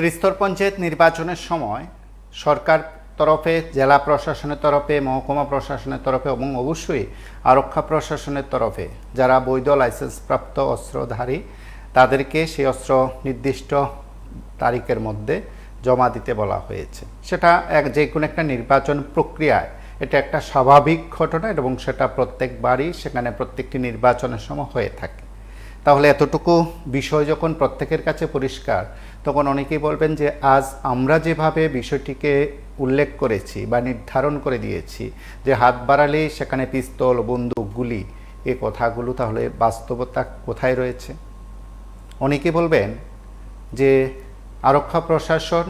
ত্রিস্তর পঞ্চায়েত নির্বাচনের সময় সরকার তরফে, জেলা প্রশাসনের তরফে, মহকুমা প্রশাসনের তরফে এবং অবশ্যই আরক্ষা প্রশাসনের তরফে যারা বৈধ লাইসেন্সপ্রাপ্ত অস্ত্রধারী তাদেরকে সেই অস্ত্র নির্দিষ্ট তারিখের মধ্যে জমা দিতে বলা হয়েছে। সেটা যে কোনো একটা নির্বাচন প্রক্রিয়ায় এটা একটা স্বাভাবিক ঘটনা এবং সেটা প্রত্যেকবারই সেখানে প্রত্যেকটি নির্বাচনের সময় হয়ে থাকে। তাহলে এতটুকু বিষয় যখন প্রত্যেকের কাছে পরিষ্কার, তখন অনেকেই বলবেন যে আজ আমরা যেভাবে বিষয়টিকে উল্লেখ করেছি বা নির্ধারণ করে দিয়েছি যে হাত বাড়ালেই সেখানে পিস্তল, বন্দুক, গুলি, এই কথাগুলো তাহলে বাস্তবতা কোথায় রয়েছে? অনেকে বলবেন যে আরক্ষা প্রশাসন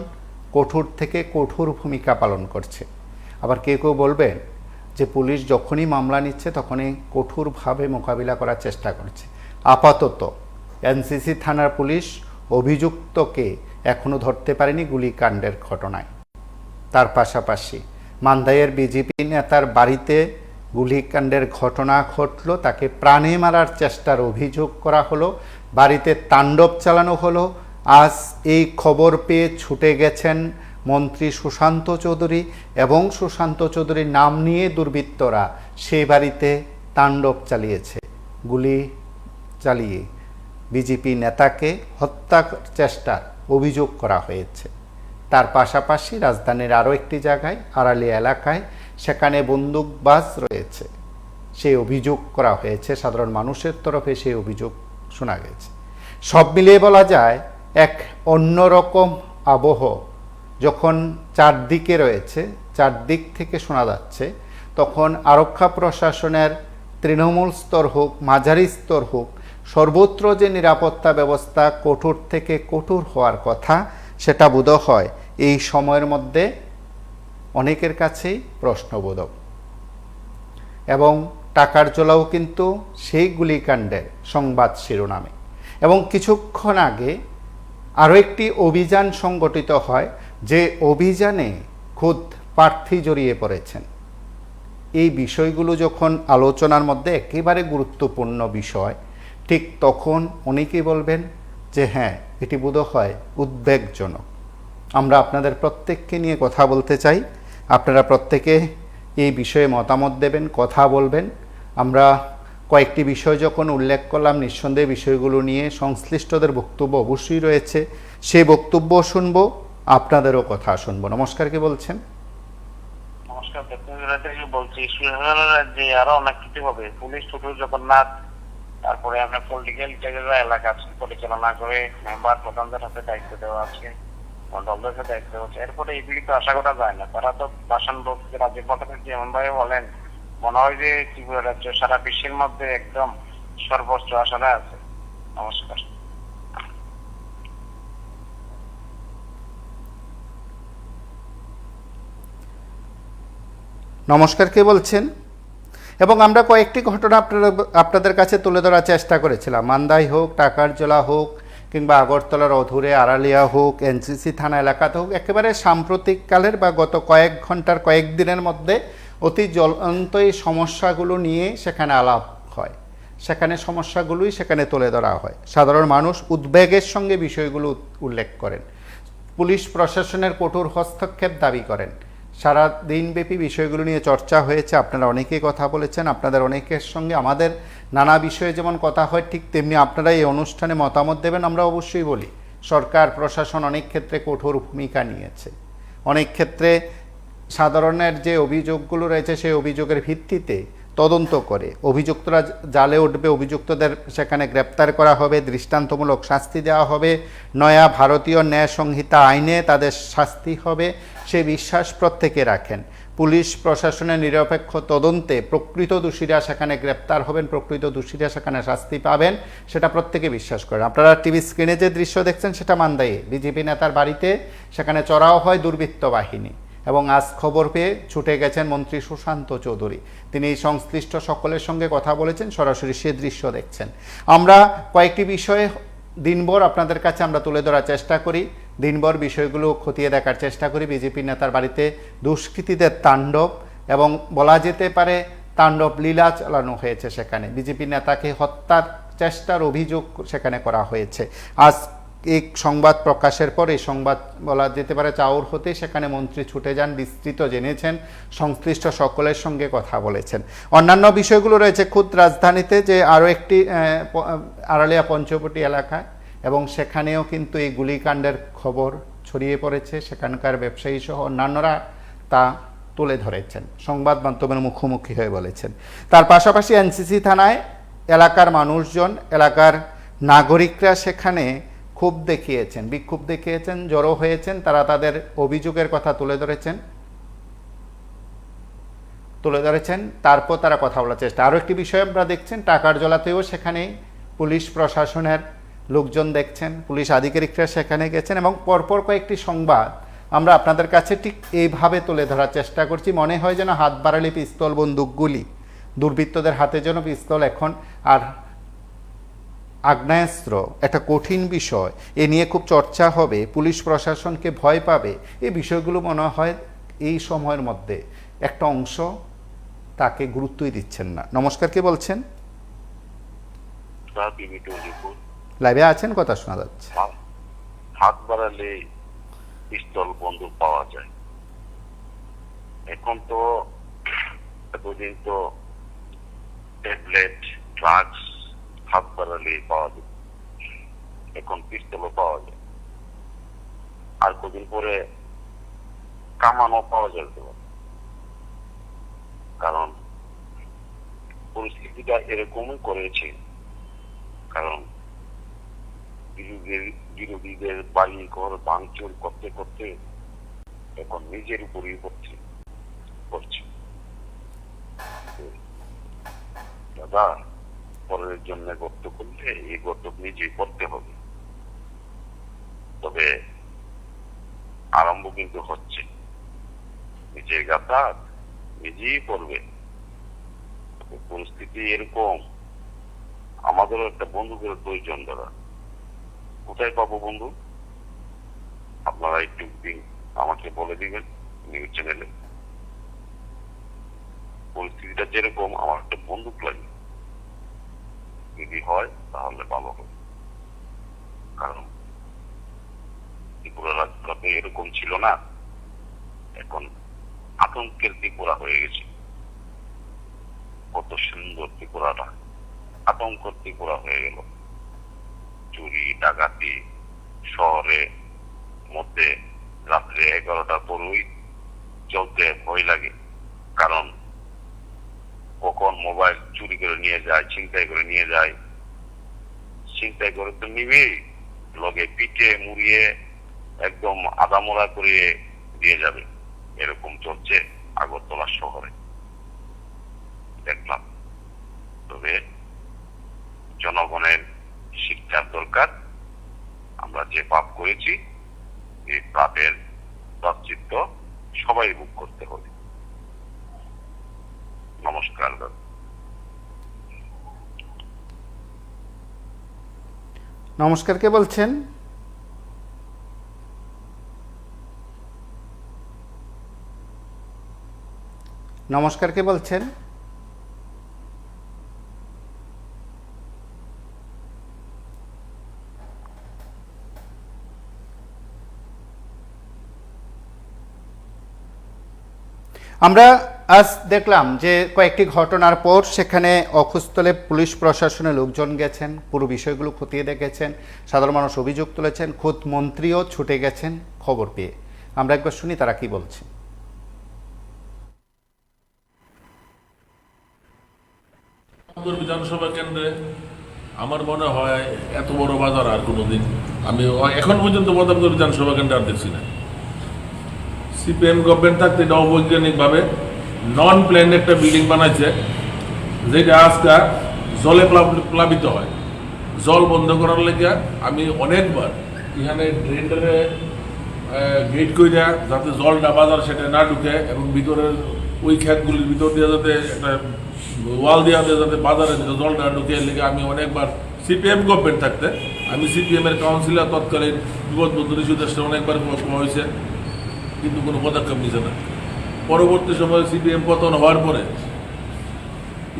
কঠোর থেকে কঠোর ভূমিকা পালন করছে। আবার কেউ কেউ বলবেন যে পুলিশ যখনই মামলা নিচ্ছে তখনই কঠোরভাবে মোকাবিলা করার চেষ্টা করছে। আপাতত এনসিসি থানার পুলিশ অভিযুক্তকে এখনও ধরতে পারেনি গুলিকাণ্ডের ঘটনায়। তার পাশাপাশি মান্দাইয়ের বিজেপি নেতার বাড়িতে গুলিকাণ্ডের ঘটনা ঘটল, তাকে প্রাণে মারার চেষ্টার অভিযোগ করা হলো, বাড়িতে তাণ্ডব চালানো হলো। আজ এই খবর পেয়ে ছুটে গেছেন মন্ত্রী সুশান্ত চৌধুরী এবং সুশান্ত চৌধুরীর নাম নিয়ে দুর্বৃত্তরা সেই বাড়িতে তাণ্ডব চালিয়েছে। গুলি চালিয়ে বিজেপি নেতাকে হত্যা চেষ্টার অভিযোগ করা হয়েছে। তার পাশাপাশি রাজধানীর আরও একটি জায়গায় আড়ালিয়া এলাকায় সেখানে বন্দুকবাজ রয়েছে, সেই অভিযোগ করা হয়েছে। সাধারণ মানুষের তরফে সেই অভিযোগ শোনা গেছে। সব মিলিয়ে বলা যায় এক অন্যরকম আবহ যখন চারদিকে রয়েছে, চারদিক থেকে শোনা যাচ্ছে, তখন আরক্ষা প্রশাসনের তৃণমূল স্তর হোক, মাঝারি স্তর হোক, সর্বত্র যে নিরাপত্তা ব্যবস্থা কঠোর থেকে কঠোর হওয়ার কথা, সেটা বোধ হয় এই সময়ের মধ্যে অনেকের কাছেই প্রশ্নবোধক। এবং টাকার জোলাও কিন্তু সেই গুলিকাণ্ডের সংবাদ শিরোনামে। এবং কিছুক্ষণ আগে আরও একটি অভিযান সংগঠিত হয়, যে অভিযানে খোদ প্রার্থী জড়িয়ে পড়েছেন। এই বিষয়গুলো যখন আলোচনার মধ্যে একেবারে গুরুত্বপূর্ণ বিষয়, ঠিক তখন অনেকেই বলবেন যে হ্যাঁ, এটি বোধ হয় উদ্বেগজনক। আমরা আপনাদের প্রত্যেককে নিয়ে কথা বলতে চাই। আপনারা প্রত্যেকে এই বিষয়ে মতামত দেবেন, কথা বলবেন। আমরা কয়েকটি বিষয় যখন উল্লেখ করলাম, নিঃসন্দেহে বিষয়গুলো নিয়ে সংশ্লিষ্টদের বক্তব্য অবশ্যই রয়েছে, সেই বক্তব্য শুনব, আপনাদেরও কথা শুনবো। নমস্কার, কে বলছেন? নমস্কার, বলছি যে আরো অনেক কিছু হবে। পুলিশ ছোট জগন্নাথ, তারপরে আমরা পলিটিক্যাল এলাকা পরিচালনা করে মেম্বার প্রধানদের হাতে দায়িত্ব দেওয়া আছে, দলদের হাতে দায়িত্ব দেওয়া আছে। এরপরে এইগুলি তো আশা করা যায় না। তারা তো ভাষণ রাজ্যের পক্ষে যেমন ভাবে বলেন, মনে হয় যে ত্রিপুরা রাজ্য সারা বিশ্বের মধ্যে একদম সর্বোচ্চ আসনে আছে। নমস্কার। নমস্কার, কে বলছেন? এবং আমরা কয়েকটি ঘটনা আপনাদের কাছে তুলে ধরার চেষ্টা করেছিলাম। মান্দাই হোক, টাকার জোলা হোক, কিংবা আগরতলার অধুরে আড়ালিয়া হোক, এনসিসি থানা এলাকাতে হোক, একেবারে সাম্প্রতিককালের বা গত কয়েক ঘন্টার, কয়েকদিনের মধ্যে অতি জ্বলন্ত এই সমস্যাগুলো নিয়ে সেখানে আলাপ হয়, সেখানে সমস্যাগুলোই সেখানে তুলে ধরা হয়। সাধারণ মানুষ উদ্বেগের সঙ্গে বিষয়গুলো উল্লেখ করেন, পুলিশ প্রশাসনের কঠোর হস্তক্ষেপ দাবি করেন। সারা দিনব্যাপী বিষয়গুলো নিয়ে চর্চা হয়েছে, আপনারা অনেকেই কথা বলেছেন। আপনাদের অনেকের সঙ্গে আমাদের নানা বিষয়ে যেমন কথা হয়, ঠিক তেমনি আপনারা এই অনুষ্ঠানে মতামত দেবেন। আমরা অবশ্যই বলি, সরকার প্রশাসন অনেক ক্ষেত্রে কঠোর ভূমিকা নিয়েছে। অনেক ক্ষেত্রে সাধারণের যে অভিযোগগুলো রয়েছে সেই অভিযোগের ভিত্তিতে তদন্ত করে অভিযুক্তরা জালে উঠবে, অভিযুক্তদের সেখানে গ্রেপ্তার করা হবে, দৃষ্টান্তমূলক শাস্তি দেওয়া হবে, নয়া ভারতীয় ন্যায় সংহিতা আইনে তাদের শাস্তি হবে, সে বিশ্বাস প্রত্যেকে রাখেন। পুলিশ প্রশাসনের নিরপেক্ষ তদন্তে প্রকৃত দোষীরা সেখানে গ্রেপ্তার হবেন, প্রকৃত দোষীরা সেখানে শাস্তি পাবেন, সেটা প্রত্যেকে বিশ্বাস করেন। আপনারা টিভি স্ক্রিনে যে দৃশ্য দেখছেন সেটা মান্দাইয়ে বিজেপি নেতার বাড়িতে সেখানে চড়াও হয় দুর্বৃত্ত বাহিনী। এবং আজ খবর পেয়ে ছুটে গেছেন মন্ত্রী সুশান্ত চৌধুরী। তিনি এই সংশ্লিষ্ট সকলের সঙ্গে কথা বলেছেন, সরাসরি সে দৃশ্য দেখছেন। আমরা কয়েকটি বিষয়ে দিনভর আপনাদের কাছে আমরা তুলে ধরার চেষ্টা করি, দিনভর বিষয়গুলো খতিয়ে দেখার চেষ্টা করি। বিজেপি নেতার বাড়িতে দুষ্কৃতীদের তাণ্ডব, এবং বলা যেতে পারে তাণ্ডব লীলা চালানো হয়েছে। সেখানে বিজেপি নেতাকে হত্যার চেষ্টার অভিযোগ সেখানে করা হয়েছে। আজ এই সংবাদ প্রকাশের পর এই সংবাদ বলা যেতে পারে চাউর হতে সেখানে মন্ত্রী ছুটে যান, বিস্তৃত জেনেছেন, সংশ্লিষ্ট সকলের সঙ্গে কথা বলেছেন। অন্যান্য বিষয়গুলো রয়েছে খুদ রাজধানীতে যে আরও একটি আড়ালিয়া পঞ্চবটি এলাকায়, এবং সেখানেও কিন্তু এই গুলিকাণ্ডের খবর ছড়িয়ে পড়েছে, সেখানকার ব্যবসায়ী সহ অন্যান্যরা তা তুলে ধরেছেন, সংবাদ মাধ্যমের মুখোমুখি হয়ে বলেছেন। তার পাশাপাশি এনসিসি থানায় এলাকার মানুষজন, এলাকার নাগরিকরা সেখানে ক্ষোভ দেখিয়েছেন, বিক্ষোভ দেখিয়েছেন, জড়ো হয়েছেন, তারা তাদের অভিযোগের কথা তুলে ধরেছেন, তারপর তারা কথা বলার চেষ্টা। আরও একটি বিষয় আপনারা দেখছেন, টাকার জলাতেও সেখানে পুলিশ প্রশাসনের লোকজন দেখছেন, পুলিশ আধিকারিকরা সেখানে গেছেন, এবং পরপর কয়েকটি সংবাদ আমরা আপনাদের কাছে ঠিক এইভাবে তুলে ধরার চেষ্টা করছি। মনে হয় যেন হাত বাড়ালে পিস্তল, বন্দুকগুলি, দুর্বৃত্তদের হাতে যেন পিস্তল এখন আর আগ্নেয়াস্ত্র, একটা কঠিন বিষয়, এ নিয়ে খুব চর্চা হবে, পুলিশ প্রশাসনকে ভয় পাবে, এই বিষয়গুলো মনে হয় এই সময়ের মধ্যে একটা অংশ তাকে গুরুত্বই দিচ্ছেন না। নমস্কার, কে বলছেন? লাইভে আছেন, কথা শোনা যাচ্ছে। হাত বাড়ালে পিস্তল, বন্দুক পাওয়া যায়। এখন তো এতদিন তো ট্যাবলেট, ড্রাগস হাত বাড়ালে পাওয়া যায়, এখন পিস্তলও পাওয়া যায়, আর কদিন পরে কামানও পাওয়া যাবে। কারণ পরিস্থিতিটা এরকমই করেছে, কারণ বিরোধীদের বাড়ি ঘর ভাঙচুর করতে করতে এখন নিজের উপরই করছে। দাদা, পরের জন্য গর্ত করলে এই গর্ত নিজেই করতে হবে। তবে আরম্ভ কিন্তু হচ্ছে, নিজের গাথা নিজেই করবে। পরিস্থিতি এরকম, আমাদেরও একটা বন্ধুদের প্রয়োজন। দাদা, কোথায় পাবো বন্ধু? আপনারা একটু আমাকে বলে দিবেন নিউজ চ্যানেলে। পরিস্থিতিটা যেরকম, আমার একটা বন্দুক লাগে, যদি হয় তাহলে ভালো হবে। কারণ ত্রিপুরা রাজ্যটা এরকম ছিল না, এখন আতঙ্কের ত্রিপুরা হয়ে গেছে। কত সুন্দর ত্রিপুরাটা আতঙ্ক ত্রিপুরা হয়ে গেল। চুরি ডাকাতি শহরে মধ্যে রাত্রে 11টার পরই চলতে ভয় লাগে, কারণ কখন মোবাইল চুরি করে নিয়ে যায়, ছিনতাই করে নিয়ে যায়। ছিনতাই করে তো নিবে, লগে পিঠে মুড়িয়ে একদম আদামোড়া করিয়ে দিয়ে যাবে। এরকম চলছে আগরতলা শহরে, দেখলাম। তবে জনগণের শিক্ষার দরকার। আমরা যে পাপ করেছি, এই পাপের প্রায়শ্চিত্ত সবাই ভোগ করতে হবে। নমস্কার। নমস্কার, কে বলছেন? নমস্কার, কে বলছেন? আমরা আজ দেখলাম যে কয়েকটি ঘটনার পর সেখানে অকুস্থলে পুলিশ প্রশাসনের লোকজন গেছেন, পুরো বিষয়গুলো খতিয়ে দেখেছেন, সাধারণ মানুষ অভিযোগ তুলেছেন, খোদ মন্ত্রীও ছুটে গেছেন খবর পেয়ে। আমরা একবার শুনি তারা কি বলছে। বিধানসভা কেন্দ্রে আমার মনে হয় এত বড় বাজার আর কোনোদিন আমি এখন পর্যন্ত বদামগঞ্জ বিধানসভা কেন্দ্রে আর দেখছি না। সিপিএম গভর্নমেন্ট থাকতে এটা অবৈজ্ঞানিকভাবে নন প্ল্যান একটা বিল্ডিং বানাইছে, যেটা আজকে জলে প্লাবিত হয়। জল বন্ধ করার লেগে আমি অনেকবার এখানে ড্রেনে গেট করে দেয়, যাতে জলটা বাজার সেটা না ঢুকে, এবং ভিতরের ওই ক্ষেতগুলির ভিতর দিয়ে যাতে একটা ওয়াল দেওয়া দিয়ে যাতে বাজারে জলটা ঢুকে। লেগে আমি অনেকবার সিপিএম গভর্নমেন্ট থাকতে আমি সিপিএমের কাউন্সিলর তৎকালীন বিপদ বন্ধুর সুদেশে অনেকবার হয়েছে, কিন্তু কোনো পদক্ষেপ নিছে না। পরবর্তী সময়ে সিপিএম পতন হওয়ার পরে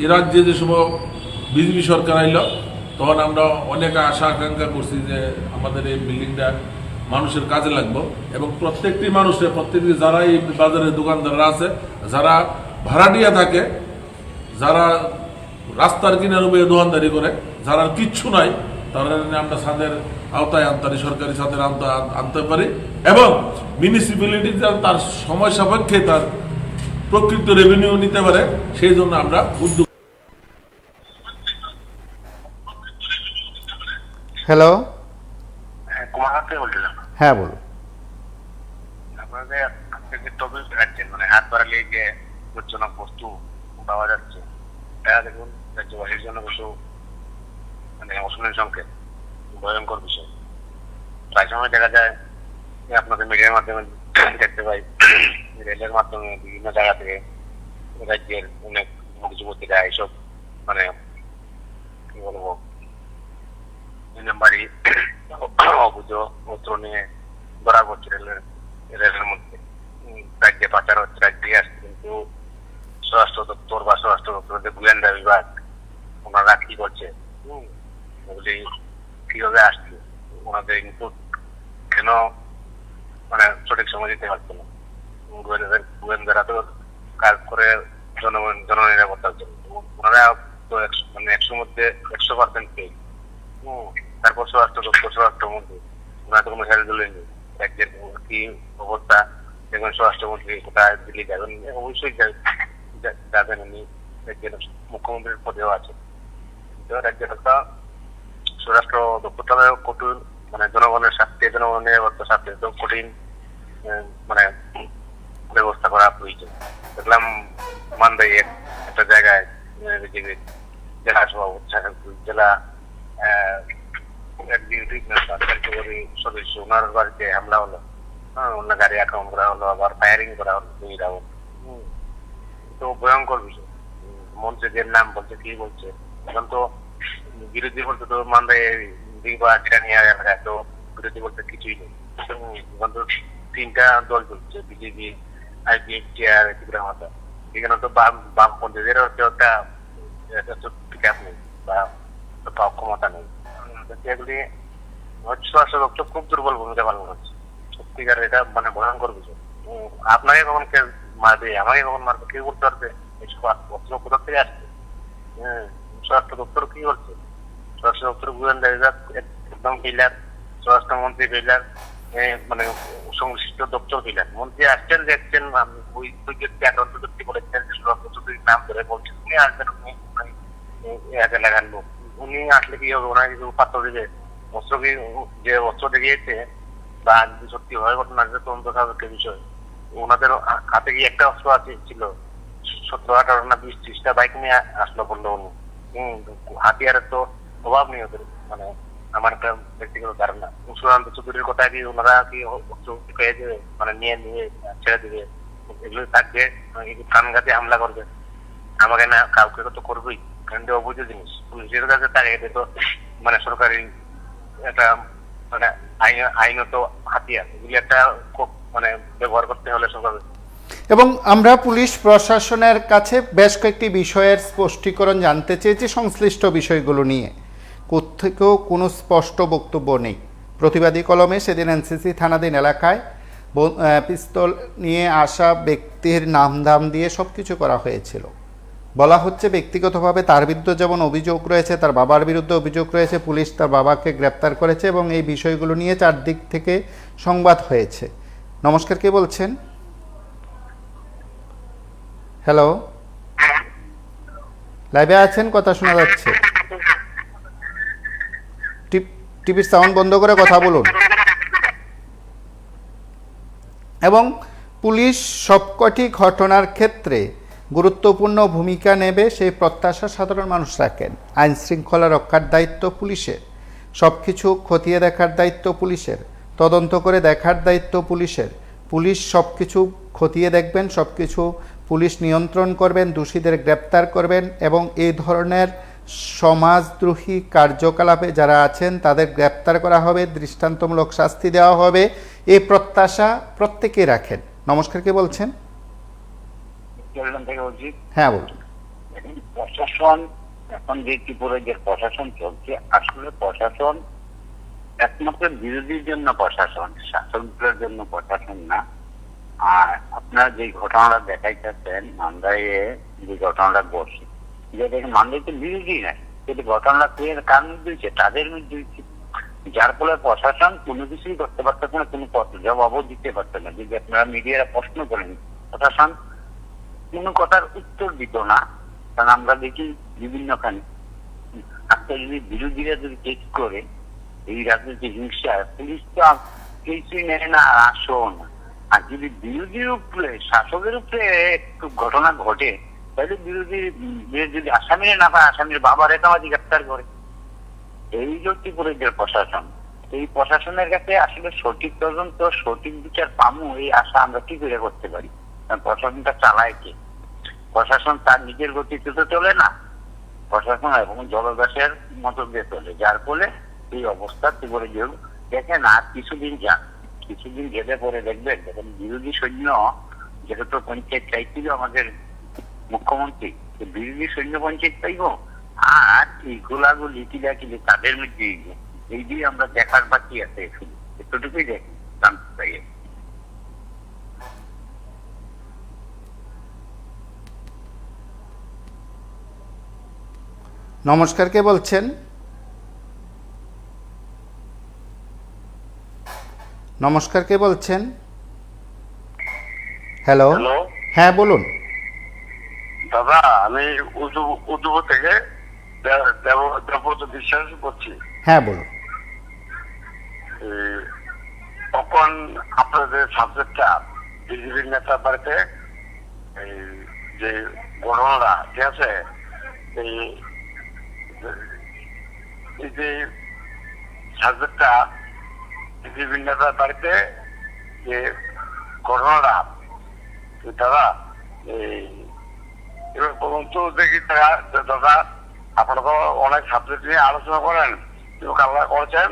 এ রাজ্যে যে সময় বিজেপি সরকার আইল, তখন আমরা অনেক আশা আকাঙ্ক্ষা করছি যে আমাদের এই বিল্ডিংটা মানুষের কাজে লাগবে এবং প্রত্যেকটি মানুষের প্রত্যেকটি যারা এই বাজারের দোকানদাররা আছে, যারা ভাড়াটিয়া থাকে, যারা রাস্তার কিনার উপরে দোকানদারি করে, যারা কিচ্ছু নাই, তারা আমরা ছাদের আওতায় আনতে পারি, সরকারি ছাদের আনতে পারি এবং মিউনিসিপ্যালিটি তার সময় সাপেক্ষে তার প্রকৃত রেভিনিউ নিতে পারে, সেই জন্য আমরা উদ্যোগ। হ্যালো, হ্যাঁ, কুমার হাত থেকে বলছিলাম। হ্যাঁ বলুন। আপনাদের আজকে যে টপিক রাখছেন, মানে হাত বাড়ালে যে উচ্চজনক বস্তু পাওয়া যাচ্ছে, এটা দেখুন রাজ্যবাসীর জন্য কিছু মানে অশনির সংকেত, ভয়ঙ্কর বিষয়। প্রায় সময় দেখা যায় যে আপনাদের মিডিয়ার মাধ্যমে দেখতে পাই, রেলের মাধ্যমে বিভিন্ন জায়গা থেকে রাজ্যের অনেক যুবতীরা এইসব মানে কি বলবো বাড়ি অবুঝ অস্ত্র নিয়ে ধরা পড়ছে রেলের মধ্যে, রাজ্যে পাচার হচ্ছে, রাজ্যে আসছে। কিন্তু স্বরাষ্ট্র দপ্তর বা স্বরাষ্ট্র দপ্তরের গোয়েন্দা বিভাগ ওনারা কি করছে, ওগুলি কিভাবে আসছে, ওনাদের ইনপুট কেন মানে সঠিক সময় দিতে পারছে না। গোয়েন্দারা তো কাজ করে জননিরাপত্তার জন্য, ওনারা তো মানে 100 মধ্যে 100% পেয়ে। তারপর স্বরাষ্ট্রমন্ত্রী ওনার তো কোনো হেল্প নেই, রাজ্যের কি অবস্থা দেখবেন। স্বরাষ্ট্রমন্ত্রী কোথায় দিল্লি যাবেন, অবশ্যই যাবেন, উনি রাজ্যের মুখ্যমন্ত্রীর পদেও আছে। রাজ্যের একটা স্বরাষ্ট্র দপ্তরটা কঠোর, মানে জনগণের স্বার্থে, জনগণের নিরাপত্তার স্বার্থে তো কঠিন মানে ব্যবস্থা করা প্রয়োজন। দেখলাম মান্দাই একটা জায়গায় জেলা সভাপতি, জেলা সদস্য, ওনার বাড়িতে হামলা হলো, অন্য গাড়ি আক্রমণ করা হলো, আবার ফায়ারিং করা হলো 2 রাউন্ড। তো ভয়ঙ্কর বিষয়। মন্ত্রীদের নাম বলছে, কি বলছে, এখন তো বিরোধী বলতে তো মান্দায় বা জিরানিয়া এলাকায় তো বিরোধী বলতে কিছুই নেই। এখন তো 3টা দল চলছে, বিজেপি, আইপিএফটি আর ত্রিপুরা মাতা। এখানে তো বামপন্থীদের হচ্ছে একটা পিকআপ নেই বা ক্ষমতা নেই। এগুলি স্বরাষ্ট্র দপ্তর খুব দুর্বল ভূমিকা পালন করছে। সত্যিকার এটা মানে ভয়ঙ্কর বিষয়। আপনাকে কখন কে মারবে, আমাকে কখন মারবে, কেউ করতে পারবে? অস্ত্র কোথা থেকে আসছে? স্বরাষ্ট্র দপ্তর কি করছে? স্বরাষ্ট্র দপ্তর গোয়েন্দা বিভাগ একদম ফেলার, স্বরাষ্ট্রমন্ত্রী ফেলার, মানে সংশ্লিষ্ট দপ্তর ফেলার। মন্ত্রী আসছেন, দেখছেন ওই ব্যক্তি আক্রান্তব্যক্তি করেছেন, স্বরাষ্ট্রমন্ত্রীর নাম ধরে বলছেন, উনি আসবেন, উনি এলাকার লোক, উনি আসলে কি হবে? ওনার কিছু পাত্র দিবে? অস্ত্র কি, যে অস্ত্র দেখিয়েছে বা যদি সত্যি হয় ঘটনা, তদন্ত সাপেক্ষে বিষয়। ওনাদের হাতে কি একটা অস্ত্র আছে ছিল? 17, 18 না 20, 30টা বাইক নিয়ে আসলো বললো উনি। হাতিয়ারের তো অভাব নেই ওদের, মানে আমার একটা ব্যক্তিগত ধারণা। সুশান্ত চৌধুরীর কথা কি ওনারা কি অস্ত্র পেয়ে দেবে, মানে নিয়ে ছেড়ে দেবে? এগুলো থাকবে, প্রাণঘাতী হামলা করবে, আমাকে না কাউকে তো করবেই। কিন্তু অবৈধ জিনিস পুলিশের কাছে থাকে, এটা তো মানে সরকারি একটা মানে আইনত হাতিয়ার, এগুলি একটা মানে ব্যবহার করতে হলে সরকার। এবং আমরা পুলিশ প্রশাসনের কাছে বেশ কয়েকটি বিষয়ের স্পষ্টীকরণ জানতে চেয়েছি সংশ্লিষ্ট বিষয়গুলো নিয়ে। কোত্থেকেও কোনো স্পষ্ট বক্তব্য নেই। প্রতিবাদী কলমে সেদিন এনসিসি থানাধীন এলাকায় পিস্তল নিয়ে আসা ব্যক্তির নামধাম দিয়ে সব কিছু করা হয়েছিল। বলা হচ্ছে ব্যক্তিগতভাবে তার বিরুদ্ধে যেমন অভিযোগ রয়েছে, তার বাবার বিরুদ্ধে অভিযোগ রয়েছে, পুলিশ তার বাবাকে গ্রেপ্তার করেছে এবং এই বিষয়গুলো নিয়ে চারদিক থেকে সংবাদ হয়েছে। নমস্কার, কে বলছেন? হ্যালো, লাইভে আছেন, কথা শোনা যাচ্ছে। টিভির সাউন্ড বন্ধ করে কথা বলুন। এবং পুলিশ সবকটি ঘটনার ক্ষেত্রে গুরুত্বপূর্ণ ভূমিকা নেবে সেই প্রত্যাশা সাধারণ মানুষ রাখেন। আইন শৃঙ্খলা রক্ষার দায়িত্ব পুলিশের, সব কিছু খতিয়ে দেখার দায়িত্ব পুলিশের, তদন্ত করে দেখার দায়িত্ব পুলিশের। পুলিশ সব কিছু খতিয়ে দেখবেন, সব কিছু পুলিশ নিয়ন্ত্রণ করবেন, দোষীদের গ্রেপ্তার করবেন এবং এই ধরনের সমাজদ্রোহী কার্যকলাপে যারা আছেন তাদের গ্রেপ্তার করা হবে, দৃষ্টান্তমূলক শাস্তি দেওয়া হবে। এই প্রত্যাশা প্রত্যেকেই রাখেন। নমস্কার, কে বলছেন? থেকে বলছি। হ্যাঁ বলুন। প্রশাসন এখন যে ত্রিপুরায় যে প্রশাসন চলছে, আসলে প্রশাসন একমাত্র বিরোধীর জন্য প্রশাসন, শাসকদের জন্য প্রশাসন না। আর আপনারা যে ঘটনাটা দেখাইতেছেন মান্দাইয়ে, যে ঘটনাটা ঘটছে, যে দেখেন মান্দাই তো বিরোধী নাই, কিন্তু ঘটনাটা কে কার মধ্যে হয়েছে? তাদের মধ্যে হয়েছে। যার ফলে প্রশাসন কোনো কিছুই করতে পারতেছে না, কোনো জবাবও দিতে পারছে না। যদি আপনারা মিডিয়ারা প্রশ্ন করেন, প্রশাসন কোনো কথার উত্তর দিত না। কারণ আমরা দেখি বিভিন্নখানে আজকে যদি বিরোধীরা যদি চেক করে এই রাজনৈতিক হিংসা, পুলিশ তো কিছুই নেয় না, আর আসো না। আর যদি বিরোধীর উপরে, শাসকের উপরে একটু ঘটনা ঘটে, তাহলে বিরোধী যদি আসামিরে না পায়, আসামির বাবা রেখামাজি গ্রেপ্তার করে। এই যে ত্রিপুরার প্রশাসন, এই প্রশাসনের কাছে আসলে সঠিক তদন্ত, সঠিক বিচার পামু, এই আশা আমরা কি করে করতে পারি? কারণ প্রশাসনটা চালায় কে? প্রশাসন তার নিজের গতিতে তো চলে না, প্রশাসন এবং জলদাসের মতো দিয়ে চলে। যার ফলে এই অবস্থা ত্রিপুরা যেও দেখেন। আর কিছুদিন যান, কিছুদিন গেলে পরে দেখবেন যখন বিরোধী সৈন্য, যেটা তো পঞ্চায়েত চাইছিল আমাদের মুখ্যমন্ত্রী, বিরোধী সৈন্য পঞ্চায়েত পাইব, আর এই গোলাগুলি কিলাকিলি তাদের মধ্যে এই দিয়ে আমরা দেখার বাকি আছে। শুধু এতটুকুই দেখি জানতে চাই। নমস্কার, কে বলছেন? নমস্কার, কে বলছেন? হ্যালো, হ্যালো হ্যাঁ বলুন। দাদা, আমি উদ্যোগ থেকে দেবব্রত বিশ্বাস করছি। হ্যাঁ বলুন। তখন আপনাদের সাবজেক্টটা বিজেপির নেতার বাড়িতে এই যে ঘটনাটা, ঠিক আছে, এই যে সাবজেক্টটা বিজেপির নেতার বাড়িতে যে ঘটনাটা, দাদা এবার বলুন তো দেখি দাদা, আপনারা তো অনেক সাবজেক্ট নিয়ে আলোচনা করেন, কিন্তু কাল্লা করেছেন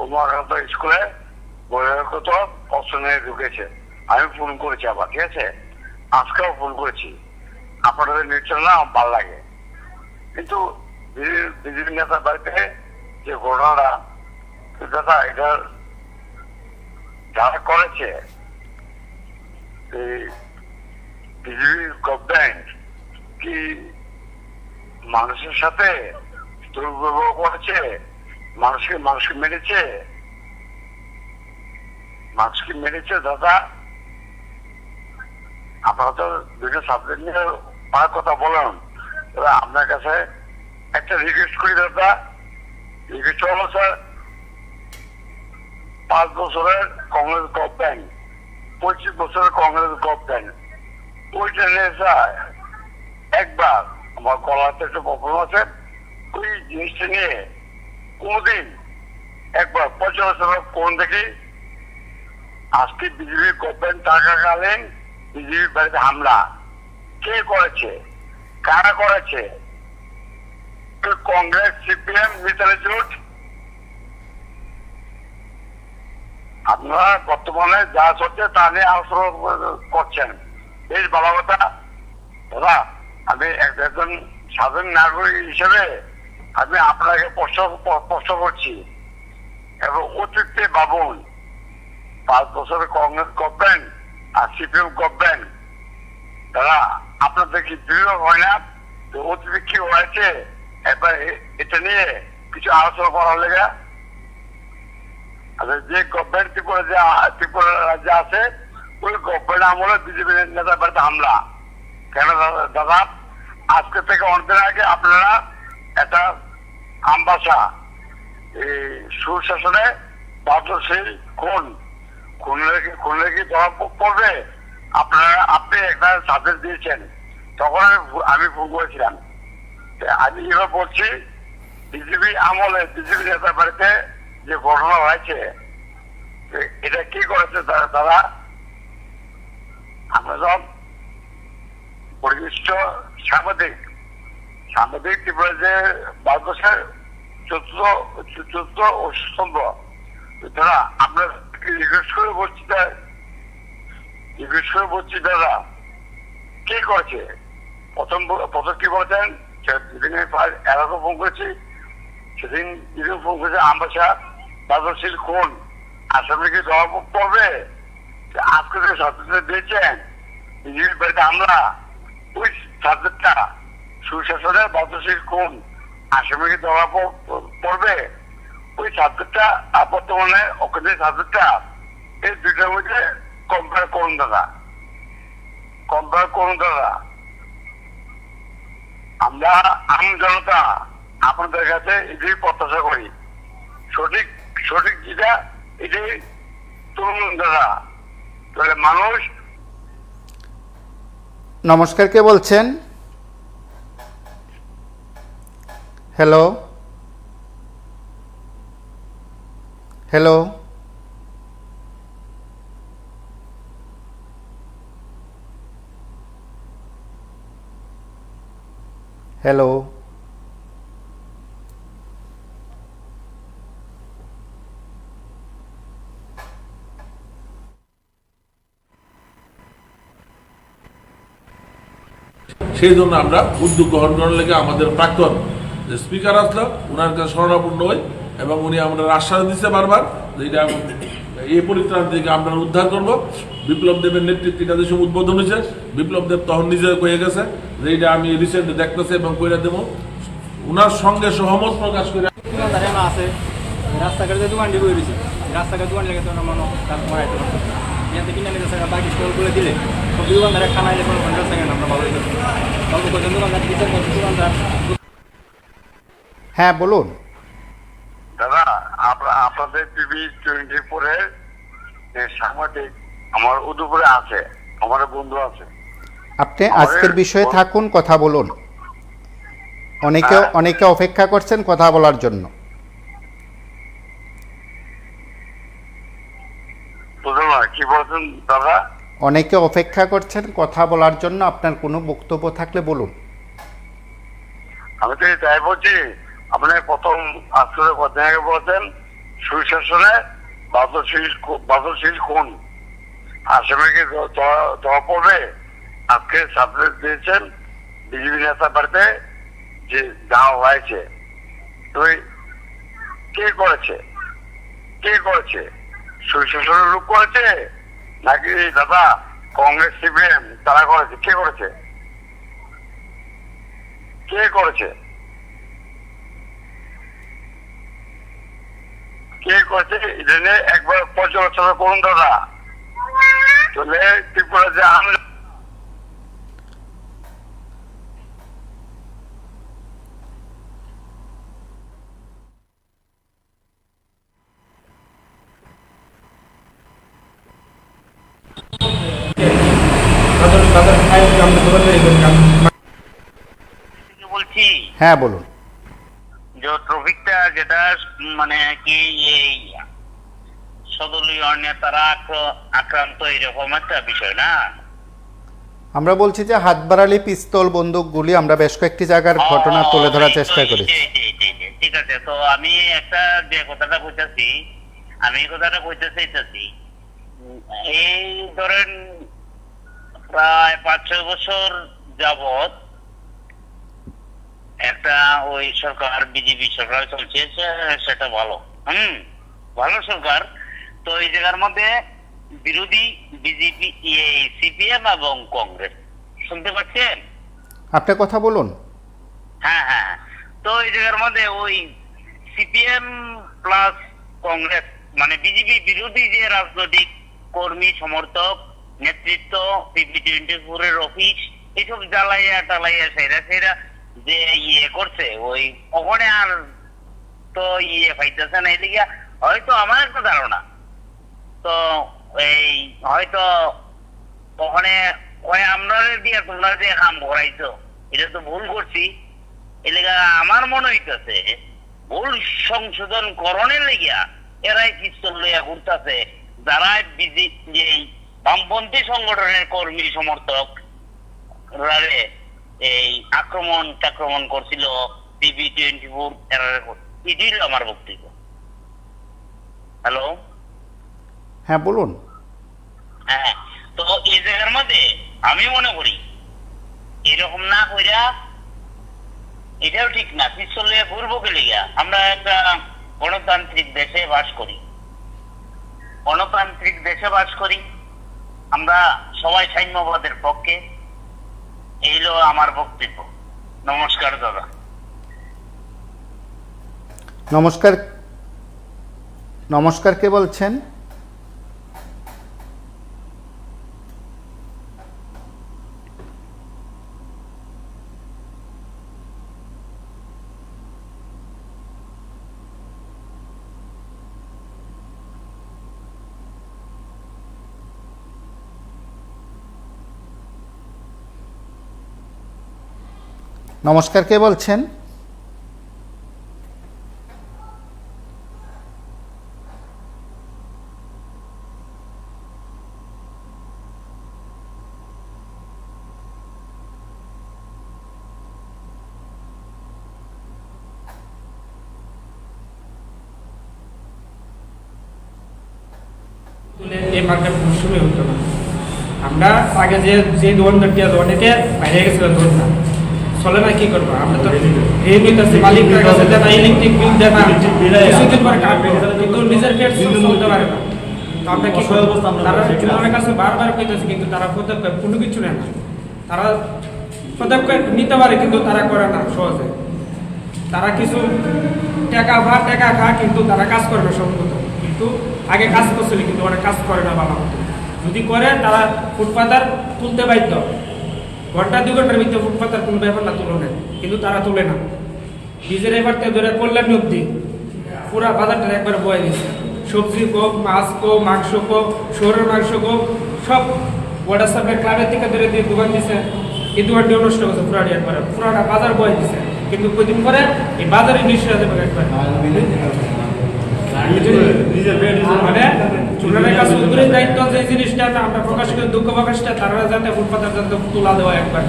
উমাকান্ত স্কুলে বহিরাগত অস্ত্র নিয়ে ঢুকেছে। আমি ফোন করেছি আবার, ঠিক আছে, আজকেও ফোন করেছি। আপনাদের নিশ্চয় না ভালো লাগে, কিন্তু বিজেপি নেতার বাড়িতে যে ঘটনাটা, দাদা এটা যারা করেছে বিজেপি গভর্নমেন্ট কি মানুষের সাথে দুর্ব্যবহার করেছে? মানুষকে মেরেছে দাদা। আপনারা তো দুটো সাবজেক্ট নিয়ে অনেক কথা বলেন, আপনার কাছে একটা রিকোয়েস্ট করি দাদা। রিকোয়েস্ট হলো স্যার, 5 বছরের কংগ্রেস গভর্নমেন্ট, 25 বছরের কংগ্রেস গভর্নমেন্ট, ওইটা নিয়ে স্যার একবার আমার গলাতে একটু প্রবলেম আছে, ওই জিনিসটা নিয়ে কোনদিন একবার 50 বছর কোন দেখি। আজকে বিজেপি গভর্নমেন্ট থাকাকালীন বিজেপি বাড়িতে হামলা কে করেছে, কারা করেছে? কংগ্রেস, সিপিএম, মিতালি জোট। আপনারা বর্তমানে যা চলছে তা নিয়ে আলোচনা করছেন, বেশ ভালো কথা দাদা। আমি একজন সাধারণ নাগরিক হিসেবে আমি আপনাকে প্রশ্ন করছি, এবং অতীতে ভাবুন 5 বছরের কংগ্রেস গভর্নমেন্ট আর সিপিএম গভর্নমেন্ট, দাদা আপনাদের কি বিরোধ হয় না? তো অতীতে কি হয়েছে এবার এটা নিয়ে কিছু আলোচনা করার লেগে। যে গভর্নমেন্ট ত্রিপুরা রাজ্যে আছে, ওই গভর্নমেন্ট আমলে বিজেপি নেতার বাড়িতে হামলা কেন দাদা? আজকে থেকে অনেকদিন আগে আপনারা একটা আমবাসা এই সুশাসনে বাদশীল খুনলে কি ধরা পড়বে? আপনি একটা সাজেস্ট দিয়েছেন, তখন আমি ফোন করেছিলাম। আমি এবার বলছি, বিজেপি আমলে বিজেপি নেতার বাড়িতে যে ঘটনা হয়েছে, এটা কি করেছে দাদা? আমরা সব পরিবেষ্ট সাংবাদিক ত্রিপুরা যে ভারতবর্ষের চতুর্থ স্তম্ভ, দাদা আপনার রিকোয়েস্ট করে বলছি দাদা, কে করেছে? প্রথম কি বলছেন যেদিন এলাকা ফোন করেছি সেদিন যেদিন ফোন করেছে আমবাসা বাদশীল কোন আসামিকে জবাব পড়বে আজকে যে সাবজেক্টটা দিয়েছেন বিজেপির বাড়িতে আমরা ওই সাবজেক্টটা সুশাসনের বাদশীল কোন আসামিকে জবাব পড়বে ওই সাবজেক্টটা বর্তমানে ওখানে সাবজেক্টটা এই দুইটার মধ্যে কম্পেয়ার করুন দাদা, কম্পেয়ার করুন দাদা। আমরা আম জনতা আপনাদের কাছে এটাই প্রত্যাশা করি, সঠিক সঠিক যেটা এটাই তুলুন দাদা, তাহলে মানুষ। নমস্কার, কে বলছেন? হ্যালো হ্যালো হ্যালো সেই জন্য আমরা উদ্যোগ গ্রহণ করার লেগে আমাদের প্রাক্তন যে স্পিকার আসলো ওনার কাছে শরণাপন্ন হই এবং উনি আমরা আশ্বাস দিচ্ছে বারবার যে এটা এই পরিত্রাণ থেকে আমরা উদ্ধার করব। বিপ্লব দেবের নেতৃত্বে এটা দেশে উদ্বোধন হয়েছে, বিপ্লব দেব তখন নিজে কয়ে গেছে যে এটা আমি রিসেন্টলি দেখতেছি এবং কইরা দেবো। ওনার সঙ্গে সহমত প্রকাশ করে আছে রাস্তাঘাটে দোকানটি বই দিয়েছে, রাস্তাঘাট দোকান লেগে তো মানুষ কাস্টমার আইতে পারছে এখান থেকে কিনে নিতে বাকি স্টলগুলো দিলে সব দোকানদারে খানাইলে কোনো ঘন্টার সেকেন্ড আমরা ভালো হইতে অল্প কজন দোকানদার দিচ্ছেন দোকানদার। হ্যাঁ বলুন। দাদা আপনাদের টিভি 24 সাংবাদিক আমার উদয়পুরে আছে, আমার বন্ধু আছে। আপনি আজকের বিষয়ে থাকুন, কথা বলুন। অনেকে অপেক্ষা করছেন কথা বলার জন্য। বুঝলাম না কি বলছেন দাদা? অনেকে অপেক্ষা করছেন কথা বলার জন্য, আপনার কোনো বক্তব্য থাকলে বলুন। আমি তো তাই বলছি, আপনি প্রথম আজকে কদিন আগে বলছেন সুশাসনে বাদশীল কোন আসামিকে জবাব পড়বে। আজকে সাবজেক্ট দিয়েছেন বিজেপি নেতা বাড়িতে যে যাওয়া হয়েছে, তো কে করেছে? কে করেছে? সুশাসনের লোক করেছে নাকি দাদা কংগ্রেস সিপিএম তারা করেছে? কে করেছে? কে করেছে? কে করেছে এটা নিয়ে একবার পর্যালোচনা করুন দাদা, তাহলে ত্রিপুরা যে আমরা বলছি হ্যাঁ বলুন। যে ট্রফিকটা যেটা মানে কি এই সদলীয় নেতারা আক্রান্ত এরকম একটা বিষয় না। আমরা বলছি যে হাত বাড়ালি পিস্তল বন্দুক গুলি আমরা বেশ কয়েকটি জায়গার ঘটনা তুলে ধরার চেষ্টা করেছি। ঠিক আছে, তো আমি একটা যে কথাটা কইতাছি, আমি এই কথাটা কইতে চাইতেছি, এই ধরেন প্রায় 5-6 বছর যাবত একটা ওই সরকার বিজেপি সরকার চলছে, সেটা ভালো, ভালো সরকার। তো এই জায়গার মধ্যে বিরোধী বিজেপি সিপিএম এবং কংগ্রেস, শুনতে পাচ্ছেন? আপনি কথা বলুন। হ্যাঁ হ্যাঁ, তো এই জায়গার মধ্যে ওই সিপিএম প্লাস কংগ্রেস মানে বিজেপি বিরোধী যে রাজনৈতিক কর্মী সমর্থক নেতৃত্ব টিভি 24 অফিস এইসব জ্বালাইয়া টালাইয়া সেরা যে ইয়ে করছে, ওই ওখানে আর তো ইয়ে পাইতেছে না। এদিকে হয়তো আমার একটা ধারণা, তো এই হয়তো ওখানে আমরা দিয়ে তোমরা যে হাম করাইছো এটা তো ভুল করছি, এলাকা আমার মনে হইতেছে ভুল সংশোধন করণের লেগিয়া এরাই পিস্তল লইয়া ঘুরতেছে, যারা যে বামপন্থী সংগঠনের কর্মী সমর্থক এই আক্রমণ করছিল টিভি 24 এটাই আমার বক্তব্য। হ্যালো, হ্যাঁ বলুন। হ্যাঁ, তো এই জায়গার মধ্যে আমি মনে করি এরকম না কইরা এটাও ঠিক না, পিছলে ঘুরবো কে লিগা? আমরা একটা গণতান্ত্রিক দেশে বাস করি, গণতান্ত্রিক দেশে বাস করি, আমরা সবাই সাম্যবাদের পক্ষে। এই হলো আমার বক্তব্য। নমস্কার দাদা। নমস্কার, নমস্কার, কে বলছেন? নমস্কার, কে বলছেন? এই মার্কেট মৌসুমে হতো না। আমরা আগে যে দোকানদারটি আছে অনেকে বাইরে গেছিল দোকানদার চলে না, কি করবো? আমরা তো এই নিতেছি মালিকটার কাছে দেন, ইলেকট্রিক বিল দেন, কিছুদিন পরে কাটবে, কিন্তু নিজের পেট চলতে পারে না। তো আমরা কি করবো? তারা জনগণের কাছে বারবার কইতেছে, কিন্তু তারা পদক্ষেপ কোনো কিছু নেয় না। তারা পদক্ষেপ নিতে পারে, কিন্তু তারা করে না সহজে। তারা কিছু টাকা খা, কিন্তু তারা কাজ করে না সম্ভবত। কিন্তু আগে কাজ করছিল, কিন্তু ওরা কাজ করে না ভালো মতো। যদি করে তারা ফুটপাতার তুলতে বাধ্য, ঘন্টা 2 ঘন্টার ভিতরে ফুটপাতার কোনো ব্যাপার না, তুলে নেয়, কিন্তু তারা তুলে না। বীজের এবার ধরে কল্যাণ অব্দি পুরা বাজারটা একবার বয়ে গেছে। সবজি কোক, মাছ কোক, মাংস কোক, শহরের মাংস কোক, সব ওয়াটার সাপ্লাই ক্লাবের থেকে ধরে দিয়ে দোকান দিচ্ছে। এই দোকানটিও নষ্ট করছে পুরাটি একবার, পুরাটা বাজার বয়ে দিচ্ছে। কিন্তু কদিন পরে এই বাজারে নিশ্চয় যাবে একবার। মানে জুলারের কাছে উদ্যোগের দায়িত্ব যে জিনিসটা আমরা প্রকাশ করি, দুঃখ প্রকাশটা তারা যাতে ফুটপাতের যাতে তোলা দেওয়া একবার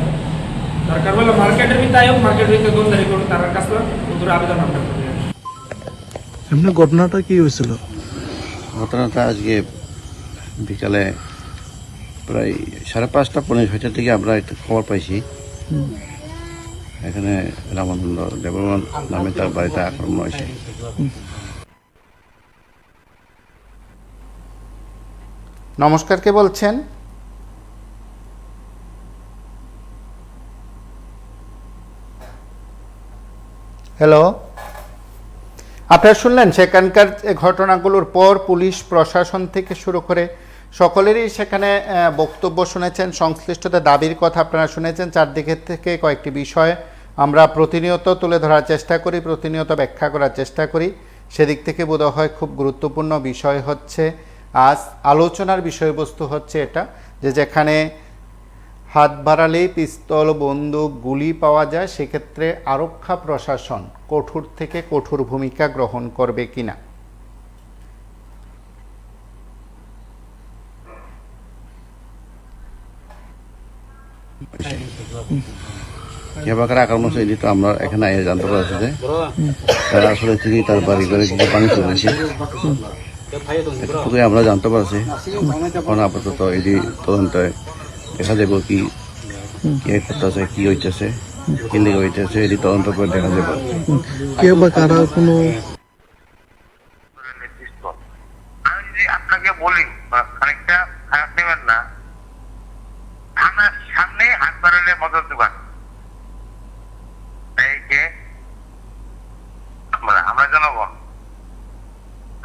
দরকার হলে মার্কেটের ভিতরে আয়োগ, মার্কেটের ভিতরে দোকানদারি করুন, তার কাছে উদ্যোগ আবেদন আমরা করি। এমনি ঘটনাটা কি হয়েছিল? ঘটনাটা আজকে বিকালে প্রায় 5:30 পৌনে 6টার দিকে আমরা একটা খবর পাইছি, এখানে রামানন্দ দেববর্মন নামে তার বাড়িতে আক্রমণ হয়েছে। নমস্কার, কে বলছেন? হ্যালো, আপনারা শুনলেন সেখানকার ঘটনাগুলোর পর পুলিশ প্রশাসন থেকে শুরু করে সকলেরই সেখানে বক্তব্য শুনেছেন, সংশ্লিষ্টদের দাবির কথা আপনারা শুনেছেন। চারদিকের থেকে কয়েকটি বিষয় আমরা প্রতিনিয়ত তুলে ধরার চেষ্টা করি, প্রতিনিয়ত ব্যাখ্যা করার চেষ্টা করি। সেদিক থেকে বোধহয় খুব গুরুত্বপূর্ণ বিষয় হচ্ছে আজ আলোচনার বিষয়বস্তু হচ্ছে এটা, যে যেখানে হাত বাড়ালেই পিস্তল, বন্দুক, গুলি পাওয়া যায়, সেক্ষেত্রে আরক্ষা প্রশাসন কঠোর থেকে কঠোর ভূমিকা গ্রহণ করবে কিনা। এবার আক্রমণ হয়েছে তো আমরা এখানে জানতে পারছি যে তারা আসলে থেকেই তার বাড়ি করে কিছু পানি চলেছে, এটুকুই আমরা জানতে পারছি। এখন আপাতত এটি তদন্তে দেখা যাবে কি করতেছে, কি হইতেছে, কি লেগে হইতেছে, এটি তদন্ত করে দেখা যাবে। কেউ বা কারা কোনো আমি যদি আপনাকে বলি খানিকটা খারাপ নেবেন না, আমার সামনে হাত বাড়ালে মদের দোকান, এই যে আমরা জনগণ,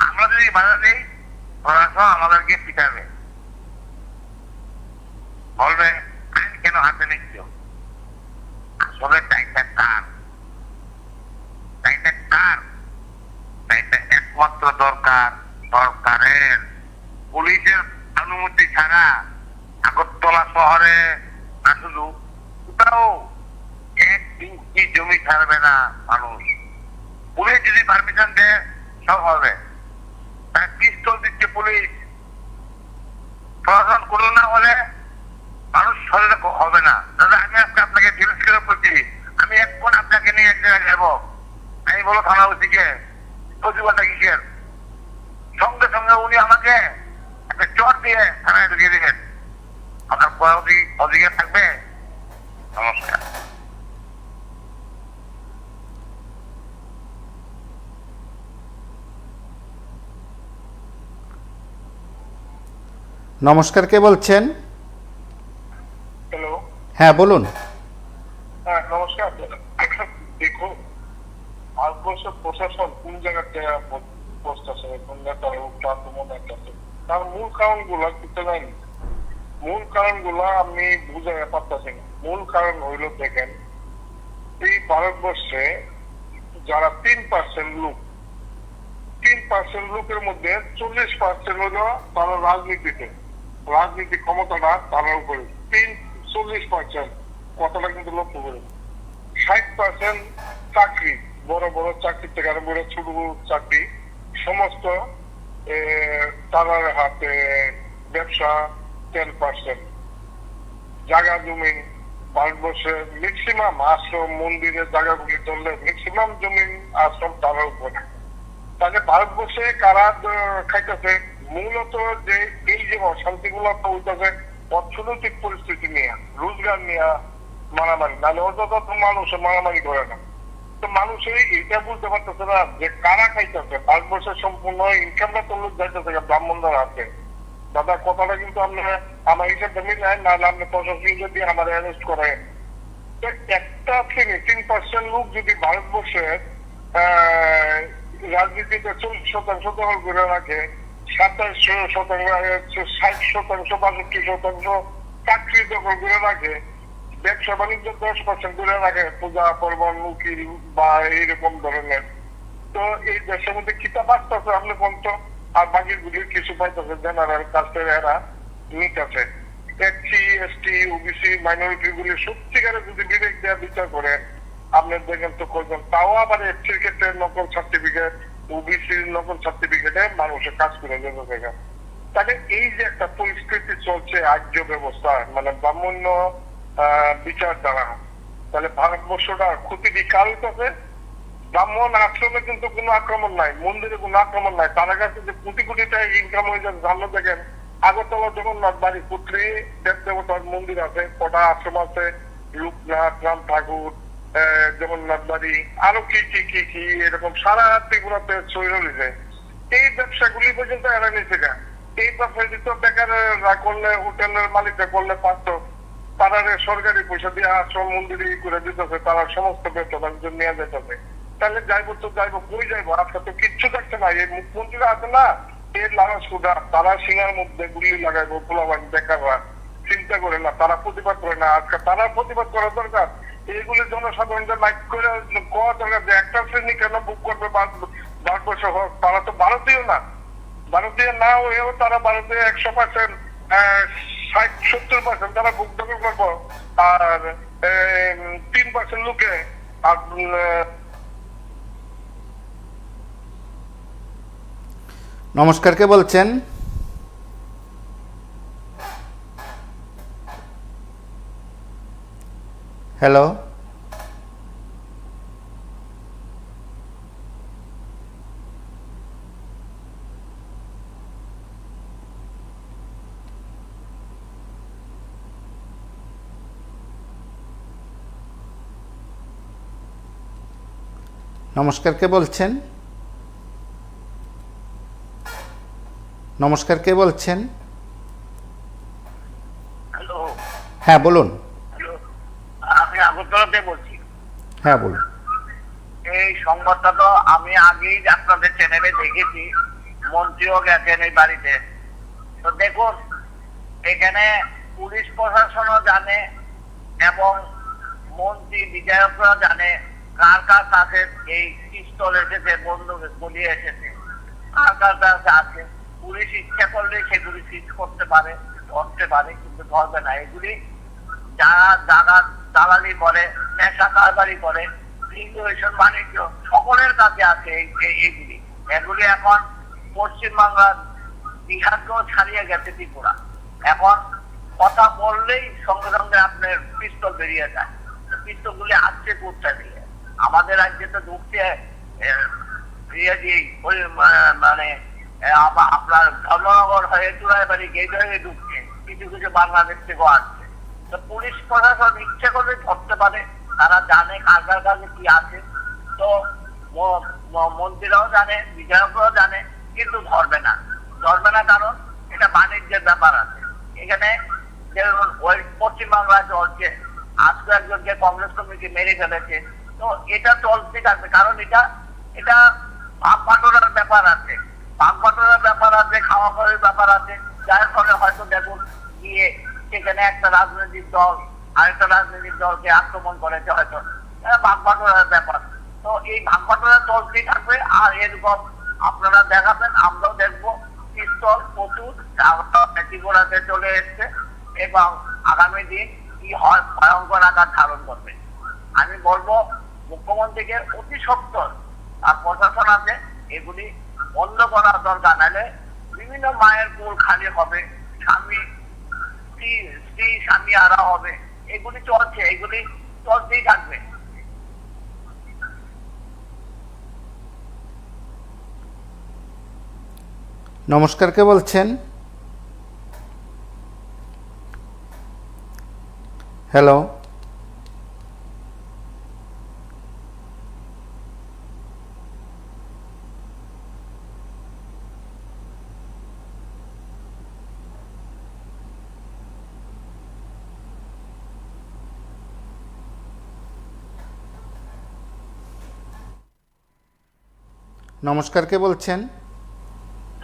আমরা যদি বাধা দিই প্রশাসন আমাদেরকে পিটাবে, বলবে আইন কেন হাতে নিচ্ছ। আসলে টাইটা কার, টাইটা কার, টাইটা একমাত্র দরকার সরকারের। পুলিশের অনুমতি ছাড়া আগরতলা শহরে না শুধু কোথাও 1 ইঞ্চি জমি ছাড়বে না মানুষ। পুলিশ যদি পারমিশন দেয় সব হবে। তাই পিস্তল দিচ্ছে পুলিশ, প্রশাসন কোনো না হলে মানুষ সচেতন হবে না। দাদা আমি আজকে আপনাকে চ্যালেঞ্জ করে বলছি, আমি এখন আপনাকে নিয়ে এক জায়গায় যাবো, আমি বলো থানা ওসিকে প্রতিবাদটা কিসের, সঙ্গে সঙ্গে উনি আমাকে একটা চট দিয়ে থানায় ঢুকিয়ে দিবেন। আপনার অধিকার থাকবে। নমস্কার। নমস্কার, কে বলছেন? হ্যালো, হ্যাঁ বলুন। হ্যাঁ নমস্কার। দেখো, ভারতবর্ষ প্রশাসন কোন জায়গাতে বসতেছে, কোন নেতার আক্রমণ আছে, তার মূল কারণগুলো করতে যায়নি। মূল কারণগুলো আমি বুঝাতে পারতেছি না। মূল কারণ হইল, দেখেন, এই ভারতবর্ষে যারা 3% লোক, 3% লোকের মধ্যে 40% হলো তারা রাজনীতি ক্ষমতাটা তার উপরে। 40% কথাটা কিন্তু লক্ষ্য করে। 60% চাকরি, বড় বড় চাকরি থেকে আরম্ভ করে ছোট বড় চাকরি সমস্ত তাদের হাতে। ব্যবসা 10%। জায়গা জমি ভারতবর্ষে ম্যাক্সিমাম আশ্রম মন্দিরের জায়গাগুলি ধরলে ম্যাক্সিমাম জমি আশ্রম তার উপরে। তাহলে ভারতবর্ষে কারা খাইতেছে? মূলত যে এই যে অশান্তি গুলো হইতেছে অর্থনৈতিক পরিস্থিতি নিয়ে, রোজগার নিয়ে মারামারি, নাহলে অযথা মানুষে মারামারি করে না। তো মানুষের এটা বুঝতে পারতেছে না যে কারা খাইতেছে। ভারতবর্ষের সম্পূর্ণ ইনকামটা তো লোক যাইতেছে ব্রাহ্মণদের হাতে। দাদা, কথাটা কিন্তু আপনি আমার হিসাবটা মিলেন, নাহলে আপনি প্রশাসন যদি আমার অ্যারেস্ট করেন। একটা শ্রেণী 3% লোক যদি ভারতবর্ষের রাজনীতিতে 40% দখল করে রাখে, 27%, 60%, 62% চাকরি দখল করে রাখে, ব্যবসা বাণিজ্য 10% করে রাখে, পূজা পার্বণ উকিল বা এইরকম ধরনের, তো এই দেশের মধ্যে কিতাব আসতেছে আপনি বলতো। আর বাকিগুলি কিছু পাইতেছে জেনারেল কাস্টের এরা নিতেছে। SC, ST, OBC মাইনরিটি গুলি সত্যিকারে যদি বিবেক দেওয়া বিচার করেন, আপনি দেখেন তো কয়জন, তাও আবার SC ক্ষেত্রে নকল সার্টিফিকেট, OBC নকল সার্টিফিকেটে মানুষের কাজ করে যেতে দেখেন। তাহলে এই যে একটা পরিস্থিতি চলছে আর্য ব্যবস্থা, মানে ব্রাহ্মণ্য বিচার দ্বারা, তাহলে ভারতবর্ষটা ক্ষতি কার হইতেছে? ব্রাহ্মণ আশ্রমে কিন্তু কোনো আক্রমণ নাই, মন্দিরে কোনো আক্রমণ নাই, তার কাছে যে কোটি কোটি টাকা ইনকাম হয়ে যাচ্ছে। সামনে দেখেন আগরতলা জগন্নাথ বাড়ি পুত্রে দেব দেবতার মন্দির আছে, কটা আশ্রম আছে, লোকনাথ, রাম ঠাকুর, জগন্নাথ বাড়ি, আরো কি কি কি কি এরকম সারা ত্রিপুরাতে ছড়িয়ে রয়েছে। এই ব্যবসাগুলি পর্যন্ত এরা নিচ্ছে না। এই ব্যবসা তো বেকাররা করলে, হোটেলের মালিকরা করলে পারত, তারা সরকারি পয়সা দিয়ে আশ্রম মন্দিরে করে দিতেছে, তারা সমস্ত ব্যবসা বাণিজ্য নিয়ে যেতেছে। তাহলে যাইবো তো যাইবো, কই যাইবো? আজকে তো কিচ্ছু দেখছে না। এই মুখ্যমন্ত্রীরা আছে না, এর লাগা সুদা, তারা সিঙ্গার মধ্যে গুলি লাগাইবো, পোলাবান বেকাররা চিন্তা করে না, তারা প্রতিবাদ করে না। আজকে তারা প্রতিবাদ করা দরকার। এইগুলি জনসাধারণদের লাইক করে কোয়া দরকার যে একটা শ্রেণী কেন বুক করবে ভারতবর্ষ হোক। তারা তো ভারতীয় না, ভারতীয় না হয়েও তারা ভারতীয় 100%, 60-70% তারা বুক দখল করবো, আর 3% লোকে নমস্কার, কে বলছেন? হ্যালো, নমস্কার, কে বলছেন? নমস্কার, কে বলছেন? হ্যালো, হ্যাঁ বলুন। হ্যালো, আমি আগরতলাতে বলছি। হ্যাঁ বলুন। এই সংবাদটা তো আমি আগেই আপনাদের চ্যানেলে দেখেছি, মন্ত্রীও গেছেন এই বাড়িতে। তো দেখুন, এখানে পুলিশ প্রশাসনও জানে এবং মন্ত্রী বিধায়করা জানে কার কার কাছে এই পিস্তল এসেছে, বন্দুক গুলি এসেছে, কার কার কাছে আছে। পুলিশ ইচ্ছা করলে সেগুলি সিজ করতে পারে, ধরতে পারে, কিন্তু ধরবে না। এগুলি যারা জায়গা দালালি করে, নেশা কারবারি করে, ইনভেশন বাণিজ্য সকলের কাছে আছে এইগুলি। এগুলি এখন পশ্চিমবাংলার বিহারকেও ছাড়িয়ে গেছে ত্রিপুরা। এখন কথা বললেই সঙ্গে সঙ্গে আপনার পিস্তল বেরিয়ে যায়। পিস্তল গুলি আসছে কোথা দিয়ে? আমাদের রাজ্যে তো ঢুকছে মানে আপনার ধর্মনগর হয়ে চুড়াইবাড়ি গেট হয়ে ঢুকছে, কিছু কিছু বাংলাদেশ থেকেও আসছে। তো পুলিশ প্রশাসন ইচ্ছে করলে ধরতে পারে, তারা জানে কার কার কাছে কি আছে। তো মন্ত্রীরাও জানে, বিধায়করাও জানে, কিন্তু ধরবে না। ধরবে না কারণ এটা বাণিজ্যের ব্যাপার আছে। এখানে যেমন ওই পশ্চিমবাংলায় চলছে, আজকে একজনকে কংগ্রেস কমিটি মেরে ফেলেছে। তো এটা চলতে থাকবে, কারণ এটা ভাগ বাটোয়ারার ব্যাপার আছে, ভাগ বাটোয়ারার ব্যাপার আছে, খাওয়া খাওয়ার ব্যাপার আছে, যার ফলে হয়তো দেখুন গিয়ে সেখানে একটা রাজনৈতিক দল আরেকটা রাজনৈতিক দলকে আক্রমণ করেছে, হয়তো ভাগ বাটোয়ারার ব্যাপার। তো এই ভাগ বাটোয়ারা চলতেই থাকবে। আর এরকম আপনারা দেখাবেন, আমরাও দেখবো পিস্তল প্রচুর ত্রিপুরাতে চলে এসছে এবং আগামী দিন কি হয় ভয়ঙ্কর আকার ধারণ করবে। আমি বলবো মুখ্যমন্ত্রীকে অতি সত্বর আর প্রশাসন আছে এগুলি বন্ধ করা দরকার, নাহলে বিভিন্ন মায়ের কোল খালি হবে, স্ত্রী স্বামী আরা হবে, এগুলি চলছে, এগুলি চলতেই থাকবে। নমস্কার, কে বলছেন? হ্যালো, নমস্কার, কে বলছেন?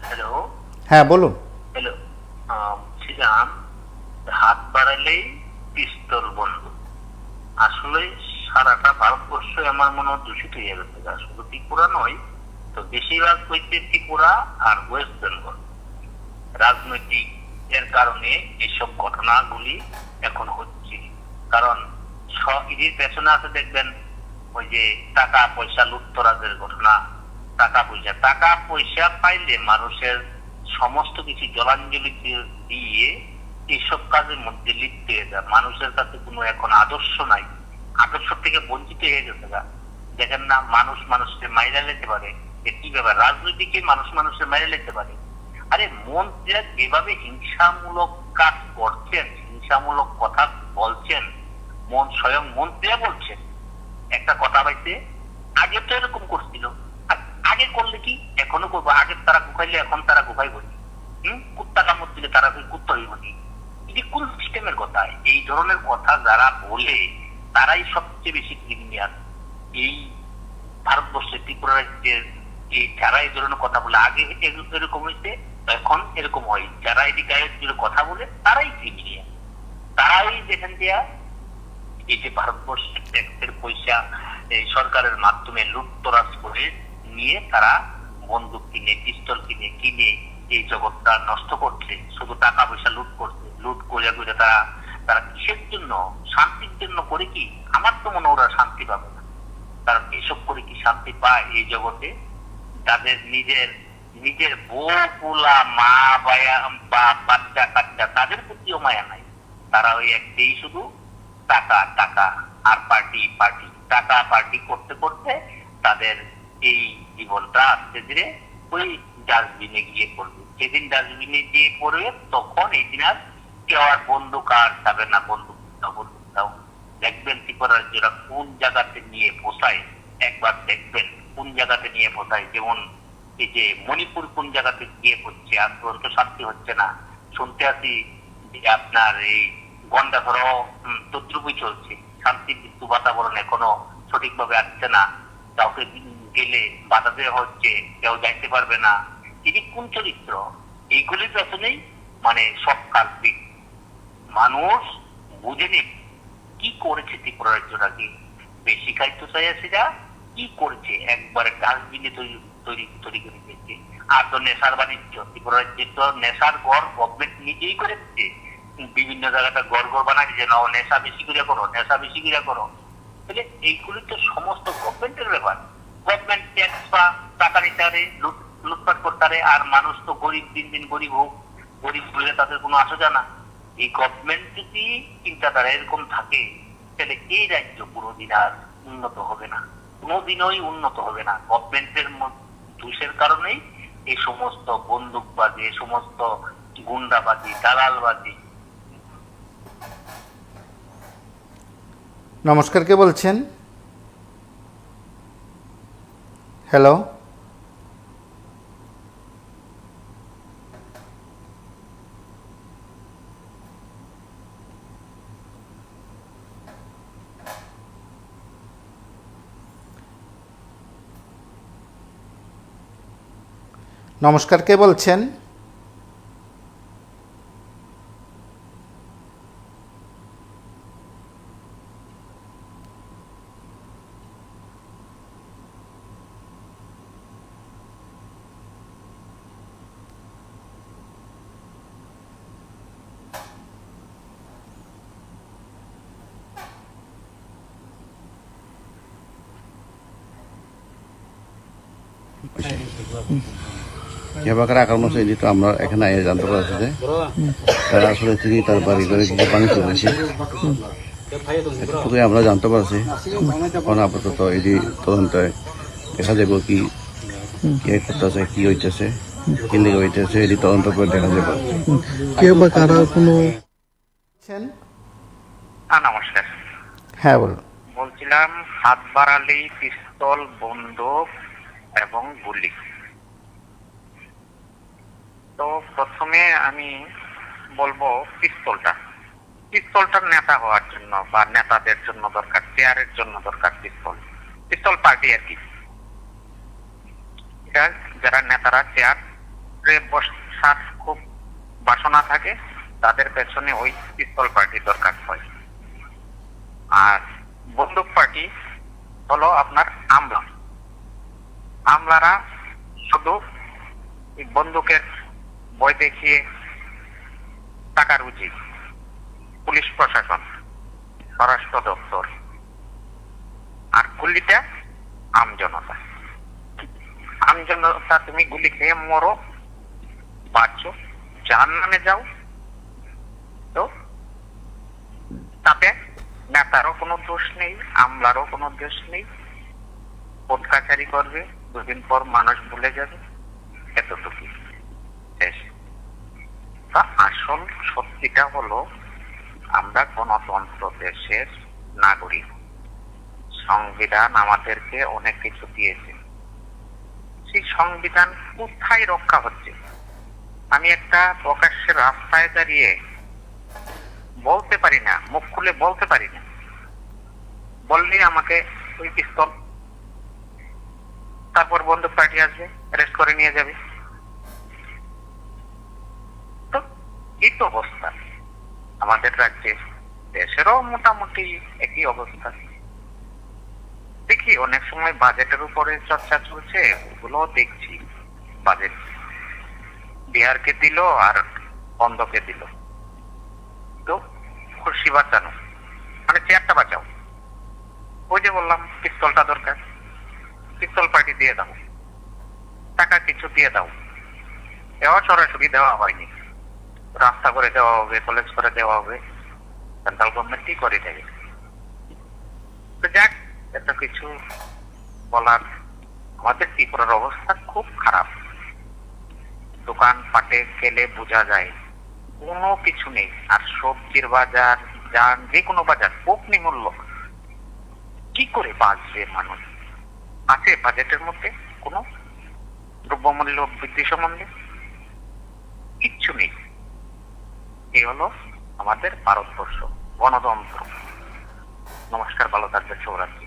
হ্যালো, হ্যাঁ বলুন। হ্যালো, ছিলাম হাত বাড়ালেই পিস্তল বন্ধ। আসলে সারাটা ভারতবর্ষ আমার মনে হয় দূষিত হয়ে গেছে, শুধু ত্রিপুরা নয়, তো বেশিরভাগ হচ্ছে ত্রিপুরা আর ওয়েস্ট বেঙ্গল। রাজনৈতিক এর কারণে এইসব ঘটনাগুলি এখন হচ্ছে, কারণ এর পেছনে আছে দেখবেন ওই যে টাকা পয়সা লুটতরাজের ঘটনা। টাকা পয়সা পাইলে মানুষের সমস্ত কিছু জলাঞ্জলি দিয়ে এইসব কাজের মধ্যে লিপ্ত হয়ে যায়। মানুষের কাছে কোনো এখন আদর্শ নাই, আদর্শ থেকে বঞ্চিত হয়ে গেছে। দেখেন না, মানুষ মানুষকে মাইরা লেতে পারে, কি ব্যাপার? রাজনীতিকে মানুষকে মাইরা লেতে পারে। আরে মন্ত্রীরা যেভাবে হিংসামূলক কাজ করছেন, হিংসামূলক কথা বলছেন, স্বয়ং মন্ত্রীরা বলছেন একটা কথা পাইছে, আগে তো এরকম করছিল, আগে করলে কি এখনো করবো, আগে তারা গুখাইলে এখন তারা গুখাই বলি, কুত্তা কামড় দিলে তারা কুত্তা হইব নি। এটি কোন সিস্টেমের কথা? এই ধরনের কথা যারা বলে তারাই সবচেয়ে বেশি ক্রিমিনাল। এই ভারতবর্ষের ত্রিপুরা রাজ্যের যারা এই ধরনের কথা বলে, আগে এরকম হয়েছে, এখন এরকম হয়, যারা এটি গায়ের জুড়ে কথা বলে তারাই ক্রিমিনাল। তারাই যেখান দেয়া এই যে ভারতবর্ষের ট্যাক্সের পয়সা এই সরকারের মাধ্যমে লুটতরাজ করে নিয়ে তারা বন্দুক কিনে, পিস্তল কিনে এই জগৎটা নষ্ট করছে, শুধু টাকা পয়সা লুট করছে। লুট করে তারা কিসের জন্য? শান্তির জন্য করে কি? আমার তো মনে ওরা শান্তি পাবে না, কারণ এসব করে কি শান্তি পায় এই জগতে? তাদের নিজের বউ পোলা মা বা বাচ্চা কাচ্চা তাদের প্রতিও মায়া নাই। তারা ওই একটাই শুধু টাকা আর পার্টি, টাকা পার্টি করতে করতে তাদের এই জীবনটা আস্তে ধীরে ওই ডাস্টবিনে গিয়ে পড়বে। যেদিন ডাস্টবিনে গিয়ে পড়বে তখন এই দিন আর কেউ আর বন্দুক আর যাবে না, বন্দুক দাও। দেখবেন ত্রিপুরা রাজ্যরা কোন জায়গাতে নিয়ে পোষায়, একবার দেখবেন কোন জায়গাতে নিয়ে পোষায়। যেমন এই যে মণিপুর কোন জায়গাতে গিয়ে পড়ছে, আজ পর্যন্ত শান্তি হচ্ছে না। শুনতে আসি যে আপনার এই গন্ডা ধরো তদ্রুপই চলছে, শান্তির কিন্তু বাতাবরণ এখনো সঠিকভাবে আসছে না। কাউকে গেলে বাধা দেওয়া হচ্ছে, কেউ যাইতে পারবে না। এটি কোন চরিত্র? এইগুলির পেছনেই মানে সব কাল্পিক। মানুষ বুঝেনি কি করেছে ত্রিপুরা রাজ্যটাকে, বেশি খাইতে চাইছেরা কি করেছে, একবারে ডাস্টবিনে তৈরি করে দিয়েছে। আর তো নেশার বাণিজ্য, ত্রিপুরা রাজ্যে তো নেশার গড় গভর্নমেন্ট নিজেই করে দিচ্ছে। বিভিন্ন জায়গাটা গড় বানাই যে নেশা বেশি করে করো। তাহলে এইগুলি তো সমস্ত গভর্নমেন্টের ব্যাপার। গভর্নমেন্ট ট্যাক্স বা টাকা নিতে পারে, লুটপাট করতে পারে, আর মানুষ তো গরিব, দিন দিন গরিব হোক, গরিব হলে তাদের কোনো আসা জানা। এই গভর্নমেন্ট যদি চিন্তাধারা এরকম থাকে, তাহলে এই রাজ্য কোনোদিন আর উন্নত হবে না, কোনোদিনই উন্নত হবে না। গভর্নমেন্টের দোষের কারণেই এই সমস্ত বন্দুকবাজি, এই সমস্ত গুন্ডাবাজি, দালালবাজি। নমস্কার, কে বলছেন? হ্যালো, নমস্কার, কে বলছেন? কেবাকার আকার মতো এটি তো আমরা এখানে জানতে পারছি যে তারা আসলে তিনি তার বাড়ি করে কিছু পানি তুলেছে, এতটুকুই আমরা জানতে পারছি। এখন আপাতত এটি তদন্তে দেখা যাব কি কে করতেছে, কি হইতেছে, কি লেগে হইতেছে, এটি তদন্ত করে দেখা যাবে। কে বা কারা কোনো নমস্কার। হ্যাঁ, বলুন। বলছিলাম হাত বাড়ালেই পিস্তল, বন্দুক এবং গুলি। তো প্রথমে আমি বলবো পিস্তলটার নেতা হওয়ার জন্য বা নেতাদের জন্য দরকার, চেয়ারের জন্য দরকার পিস্তল পার্টি আর কি। এটা যারা নেতারা চেয়ারে বসার খুব বাসনা থাকে তাদের পেছনে ওই পিস্তল পার্টি দরকার হয়। আর বন্দুক পার্টি হলো আপনার আমলারা শুধু বন্দুকের ভয় দেখিয়ে টাকা রুজি, পুলিশ প্রশাসন, স্বরাষ্ট্র দপ্তর, আর গুলিটা আমজনতা। তুমি গুলি খেয়ে মরো, বাঁচো, জাহান্নামে যাও, তো তাতে নেতারও কোনো দোষ নেই, আমলারও কোনো দোষ নেই। কোর্ট কাছারি করবে, দুদিন পর মানুষ ভুলে যাবে, এতটুকু। আসল সত্যিটা হলো আমরা গণতন্ত্র দেশের নাগরিক। সংবিধান আমাদেরকে অনেক কিছু দিয়েছে, সেই সংবিধান কোথায় রক্ষা হচ্ছে? আমি একটা প্রকাশ্যে রাস্তায় দাঁড়িয়ে বলতে পারি না, মুখ খুলে বলতে পারি না, বললেই আমাকে ওই পিস্তল, তারপর বন্দুক পার্টি আসবে, অ্যারেস্ট করে নিয়ে যাবে। তো এই তো অবস্থা আমাদের রাজ্যে, দেশেরও মোটামুটি একই অবস্থা। দেখি অনেক সময় বাজেটের উপরে চর্চা চলছে, ওগুলো দেখছি। বাজেট বিহারকে দিল আর বন্ধকে দিল, তো খুশি বাঁচানো মানে চেয়ারটা বাঁচাও। ওই যে বললাম পিস্তলটা দরকার, পিস্তল পার্টি দিয়ে দাও, টাকা কিছু দিয়ে দাও। এও সরাসরি দেওয়া হয়নি, রাস্তা করে দেওয়া হবে, কলেজ করে দেওয়া হবে, সেন্ট্রাল গভর্নমেন্টই করে দেবে। তো যাক, এত কিছু বলার, আমাদের ত্রিপুরার অবস্থা খুব খারাপ। দোকান পাটে গেলে বোঝা যায় কোনো কিছু নেই। আর সবজির বাজার, যান যে কোনো বাজার অগ্নি মূল্য। কি করে বাঁচবে মানুষ? আছে বাজেটের মধ্যে কোনো দ্রব্যমূল্য বৃদ্ধি সম্বন্ধে? কিচ্ছু নেই। এই হলো আমাদের ভারতবর্ষ, গণতন্ত্র। নমস্কার, ভালো থাকবেন, শুভরাত্রি।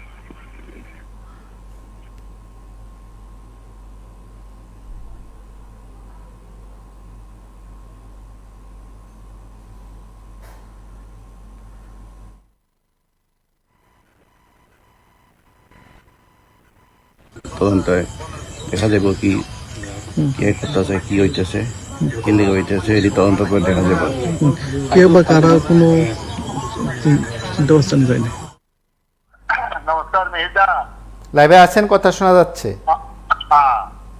তদন্তে দেখা যাব কি কে করতেছে, কি হইতেছে, কি লেগে হইতেছে, এটি তদন্ত করে দেখা যাবে। কে বা কারা কোনো চিনতে পারছেন যায়নি? নমস্কার মেহিদা। লাইভে আছেন, কথা শোনা যাচ্ছে।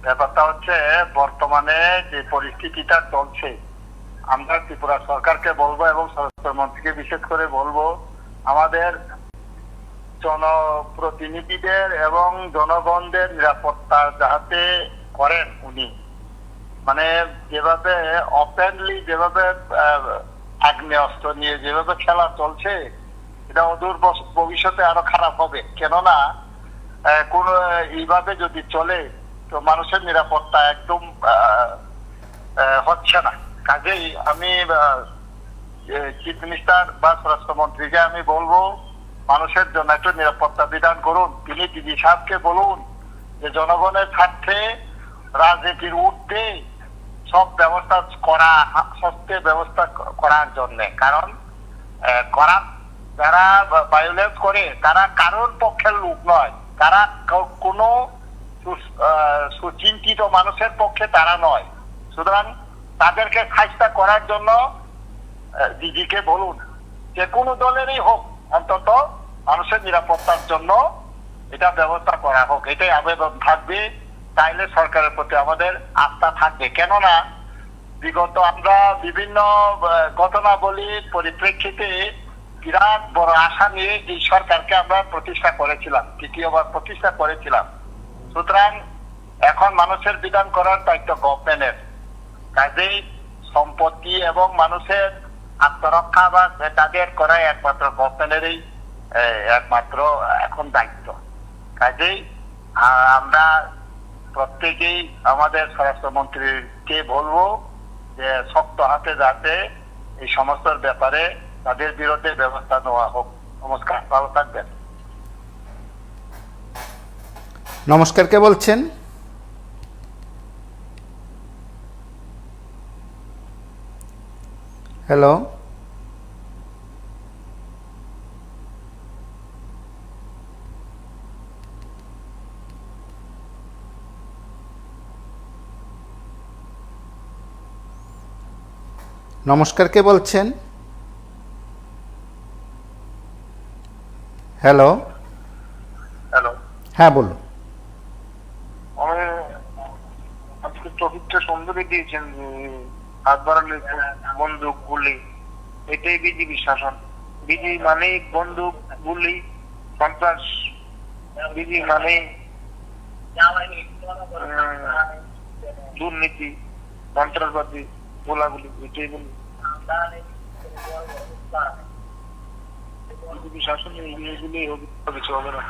ব্যাপারটা হচ্ছে বর্তমানে যে পরিস্থিতিটা চলছে, আমরা ত্রিপুরা সরকারকে বলবো এবং স্বরাষ্ট্রমন্ত্রীকে বিশেষ করে বলবো, আমাদের জনপ্রতিনিধিদের এবং জনগণদের নিরাপত্তা যাতে করেন উনি। মানে যেভাবে ওপেনলি, যেভাবে আগ্নেয়াস্ত্র নিয়ে যেভাবে খেলা চলছে, এটা অদূর ভবিষ্যতে আরো খারাপ হবে। কেননা কোন এইভাবে যদি চলে তো মানুষের নিরাপত্তা একদম হচ্ছে না। কাজেই আমি চিফ মিনিস্টার বা স্বরাষ্ট্রমন্ত্রীকে আমি বলবো, মানুষের জন্য একটু নিরাপত্তা বিধান করুন। তিনি ডিজি সাহেবকে বলুন যে জনগণের স্বার্থে রাজনীতির ঊর্ধ্বে সব ব্যবস্থা করা, সস্তে ব্যবস্থা করার জন্য। কারণ যারা ভায়োলেন্স করে তারা কারোর পক্ষের লোক নয়, তারা কোনো সুচিন্তিত মানুষের পক্ষে তারা নয়। সুতরাং তাদেরকে শাস্তি করার জন্য দিদিকে বলুন, যে কোনো দলেরই হোক, অন্তত মানুষের নিরাপত্তার জন্য এটা ব্যবস্থা করা হোক, এটাই আবেদন থাকবে। তাইলে সরকারের প্রতি আমাদের আস্থা থাকবে। কেননা বিগত আমরা বিভিন্ন ঘটনাবলীর পরিপ্রেক্ষিতে বিরাট বড় আশা নিয়ে এই সরকারকে আমরা প্রতিষ্ঠা করেছিলাম, তৃতীয়বার প্রতিষ্ঠা করেছিলাম। সুতরাং এখন মানুষের বিধান করার দায়িত্ব গভর্নমেন্টের। কাজেই সম্পত্তি এবং মানুষের আত্মরক্ষা বা তাদের করা একমাত্র গভর্নমেন্টেরই একমাত্র এখন দায়িত্ব। কাজেই আমরা প্রত্যেকেই আমাদের স্বরাষ্ট্রমন্ত্রীকে বলবো যে শক্ত হাতে যাতে এই সমস্ত ব্যাপারে তাদের বিরুদ্ধে ব্যবস্থা নেওয়া হোক। নমস্কার, ভালো থাকবেন। নমস্কার, কে বলছেন? হ্যালো, নমস্কার, কে বলছেন? হ্যালো, হ্যালো, হ্যাঁ বলুন। আমি আজকে টপিকটা সুন্দরই দিয়েছেন, হাত বাড়ালে বন্দুক গুলি, এটাই বিজেপি শাসন। বিজেপি মানে বন্দুক গুলি সন্ত্রাস, বিজেপি মানে দুর্নীতি, সন্ত্রাসবাদী, গোলাগুলি, এটাই বলি বিজেপি শাসনে। এইগুলি কিছু হবে না,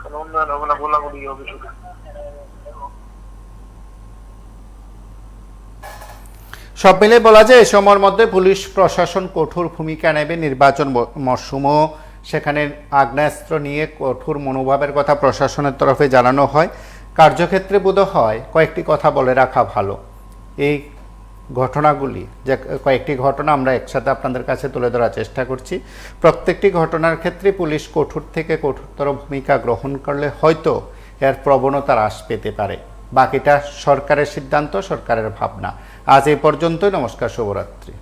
কোনো উন্নয়ন হবে না, গোলাগুলি হবে শুধু। সব মিলে বলা যায় এই সময়ের মধ্যে পুলিশ প্রশাসন কঠোর ভূমিকা নেবে। নির্বাচন মরশুমও সেখানে আগ্নেয়াস্ত্র নিয়ে কঠোর মনোভাবের কথা প্রশাসনের তরফে জানানো হয়। কার্যক্ষেত্রে বোধ হয় কয়েকটি কথা বলে রাখা ভালো। এই ঘটনাগুলি, যে কয়েকটি ঘটনা আমরা একসাথে আপনাদের কাছে তুলে ধরার চেষ্টা করছি, প্রত্যেকটি ঘটনার ক্ষেত্রে পুলিশ কঠোর থেকে কঠোরতর ভূমিকা গ্রহণ করলে হয়তো এর প্রবণতা হ্রাস পেতে পারে। বাকিটা সরকারের সিদ্ধান্ত, সরকারের ভাবনা। আজ এই পর্যন্তই। নমস্কার, শুভরাত্রি।